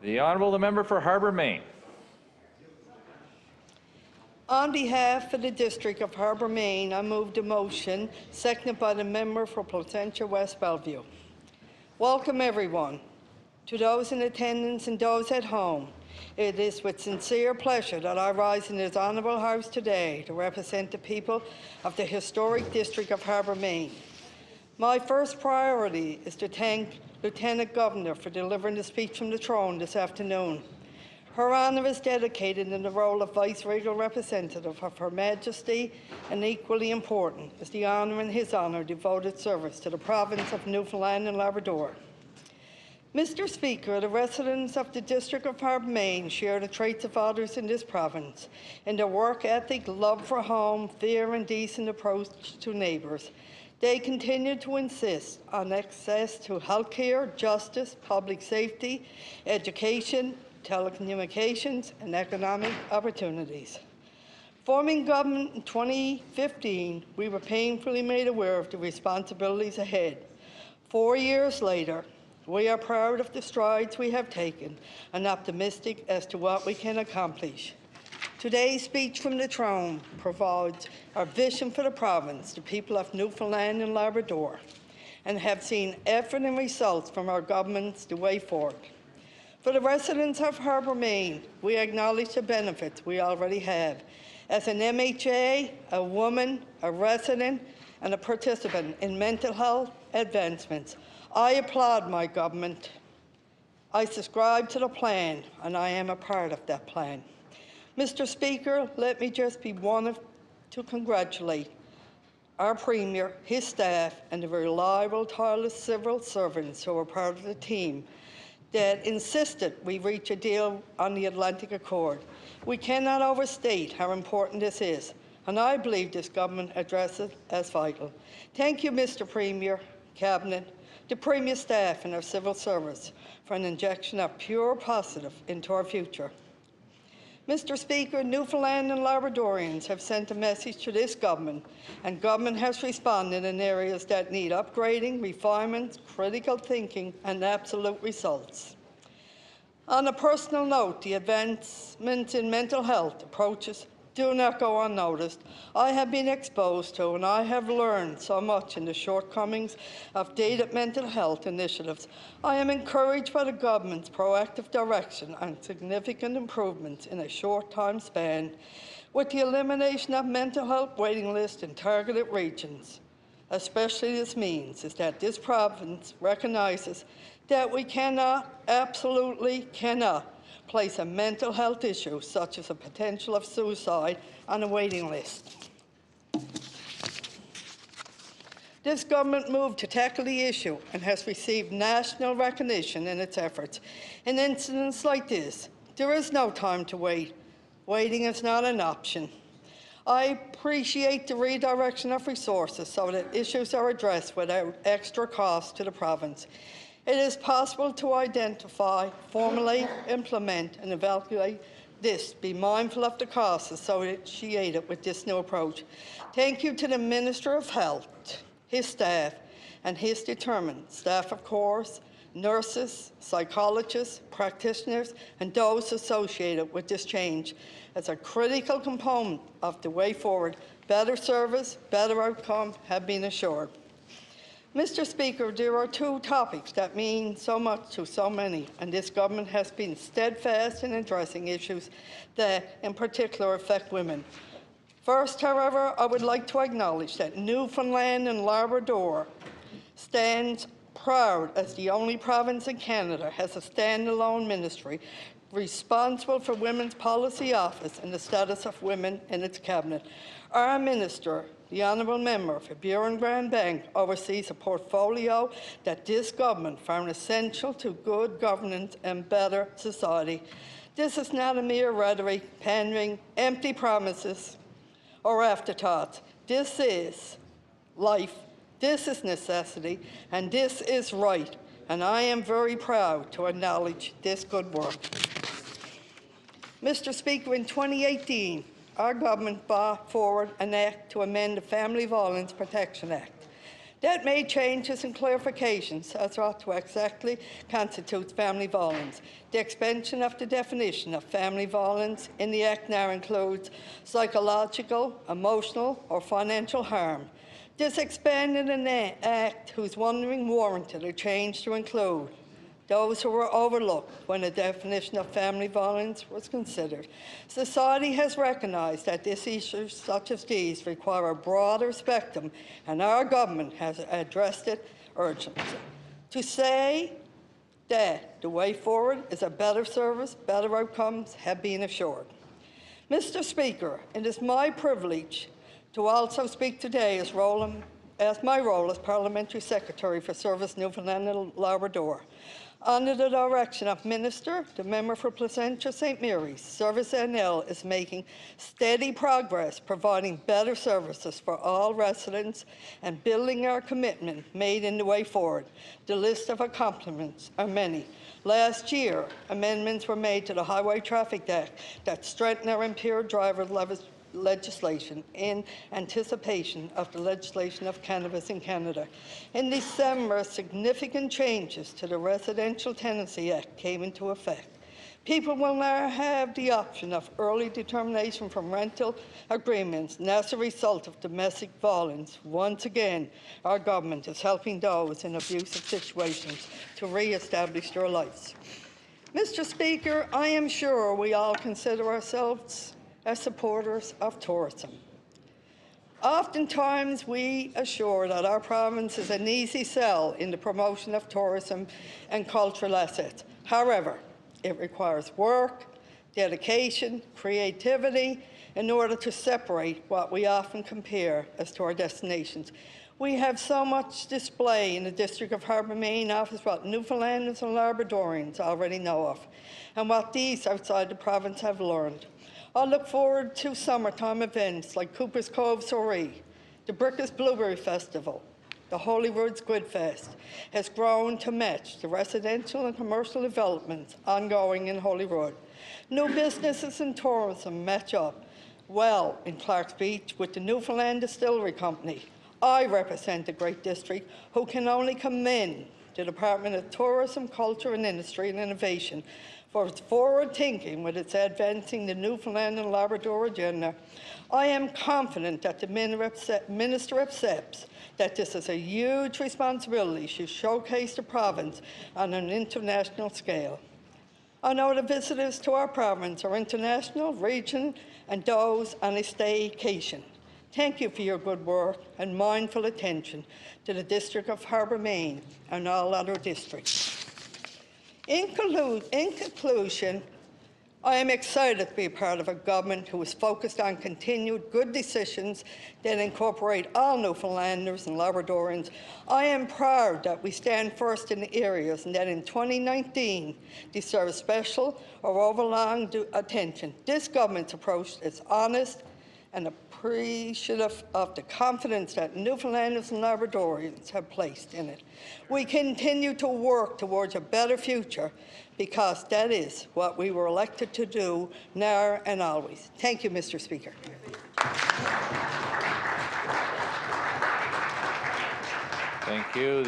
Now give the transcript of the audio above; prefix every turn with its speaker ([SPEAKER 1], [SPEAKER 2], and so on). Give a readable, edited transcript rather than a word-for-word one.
[SPEAKER 1] The Honourable Member for Harbour, Maine.
[SPEAKER 2] On behalf of the District of Harbour, Maine, I move the motion, seconded by the Member for Placentia West Bellevue. Welcome, everyone. To those in attendance and those at home, it is with sincere pleasure that I rise in this honourable House today to represent the people of the historic District of Harbour, Maine. My first priority is to thank Lieutenant Governor for delivering the speech from the throne this afternoon. Her honour is dedicated in the role of Vice-Regal Representative of Her Majesty, and equally important is the honour in his honour devoted service to the province of Newfoundland and Labrador. Mr. Speaker, the residents of the District of Harbour, Maine share the traits of others in this province in their work ethic, love for home, fair and decent approach to neighbours. They continue to insist on access to healthcare, justice, public safety, education, telecommunications, and economic opportunities. Forming government in 2015, we were painfully made aware of the responsibilities ahead. 4 years later, we are proud of the strides we have taken and optimistic as to what we can accomplish. Today's speech from the throne provides our vision for the province, the people of Newfoundland and Labrador, and have seen effort and results from our governments the way forward. For the residents of Harbour, Maine, we acknowledge the benefits we already have. As an MHA, a woman, a resident, and a participant in mental health advancements, I applaud my government. I subscribe to the plan, and I am a part of that plan. Mr. Speaker, let me just be one to congratulate our Premier, his staff, and the reliable, tireless civil servants who are part of the team that insisted we reach a deal on the Atlantic Accord. We cannot overstate how important this is, and I believe this government addresses it as vital. Thank you, Mr. Premier, Cabinet, the Premier staff and our civil service for an injection of pure positive into our future. Mr. Speaker, Newfoundland and Labradorians have sent a message to this government, and government has responded in areas that need upgrading, refinement, critical thinking, and absolute results. On a personal note, the advancements in mental health approaches do not go unnoticed. I have been exposed to and I have learned so much in the shortcomings of dated mental health initiatives. I am encouraged by the government's proactive direction and significant improvements in a short time span, with the elimination of mental health waiting lists in targeted regions. Especially this means is that this province recognizes that we cannot, absolutely cannot, place a mental health issue, such as a potential of suicide, on a waiting list. This government moved to tackle the issue and has received national recognition in its efforts. In incidents like this, there is no time to wait. Waiting is not an option. I appreciate the redirection of resources so that issues are addressed without extra cost to the province. It is possible to identify, formally implement, and evaluate this. Be mindful of the costs associated with this new approach. Thank you to the Minister of Health, his staff, and his determined staff, of course, nurses, psychologists, practitioners, and those associated with this change as a critical component of the way forward. Better service, better outcome have been assured. Mr. Speaker, there are two topics that mean so much to so many, and this government has been steadfast in addressing issues that in particular affect women. First, however, I would like to acknowledge that Newfoundland and Labrador stands proud as the only province in Canada has a standalone ministry responsible for Women's Policy Office and the status of women in its cabinet. Our minister, the Honourable Member for Buren-Grand Bank, oversees a portfolio that this government found essential to good governance and better society. This is not a mere rhetoric, pandering, empty promises, or afterthoughts. This is life, this is necessity, and this is right. And I am very proud to acknowledge this good work. Mr. Speaker, in 2018, our government brought forward an act to amend the Family Violence Protection Act. that made changes and clarifications as to what exactly constitutes family violence. The expansion of the definition of family violence in the Act now includes psychological, emotional, or financial harm. This expanded an Act whose wondering warranted a change to include those who were overlooked when the definition of family violence was considered. Society has recognized that issues such as these require a broader spectrum, and our government has addressed it urgently. To say that the way forward is a better service, better outcomes have been assured. Mr. Speaker, it is my privilege to also speak today as my role as Parliamentary Secretary for Service Newfoundland and Labrador. Under the direction of Minister, the Member for Placentia St. Mary's, Service NL is making steady progress, providing better services for all residents and building our commitment made in the way forward. The list of accomplishments are many. Last year, amendments were made to the Highway Traffic Act that strengthen our impaired driver legislation in anticipation of the legislation of cannabis in Canada. In December, significant changes to the Residential Tenancy Act came into effect. People will now have the option of early determination from rental agreements, and as a result of domestic violence, once again, our government is helping those in abusive situations to re-establish their lives. Mr. Speaker, I am sure we all consider ourselves as supporters of tourism. Oftentimes, we assure that our province is an easy sell in the promotion of tourism and cultural assets. However, it requires work, dedication, creativity in order to separate what we often compare as to our destinations. We have so much display in the District of Harbour, Maine office what Newfoundlanders and Labradorians already know of, and what these outside the province have learned. I look forward to summertime events like Cooper's Cove Soiree, the Brickus Blueberry Festival, the Holyrood Squid Fest has grown to match the residential and commercial developments ongoing in Holyrood. New businesses and tourism match up well in Clark's Beach with the Newfoundland Distillery Company. I represent the Great District, who can only commend the Department of Tourism, Culture and Industry and Innovation for its forward thinking with its advancing the Newfoundland and Labrador agenda. I am confident that the Minister accepts that this is a huge responsibility to showcase the province on an international scale. I know the visitors to our province are international, regional, and those on a staycation. Thank you for your good work and mindful attention to the District of Harbour, Maine, and all other districts. In conclusion, I am excited to be a part of a government who is focused on continued good decisions that incorporate all Newfoundlanders and Labradorians. I am proud that we stand first in the areas and that in 2019 deserve special or overlong attention. This government's approach is honest and appreciative of the confidence that Newfoundlanders and Labradorians have placed in it. We continue to work towards a better future because that is what we were elected to do now and always. Thank you, Mr. Speaker.
[SPEAKER 1] Thank you.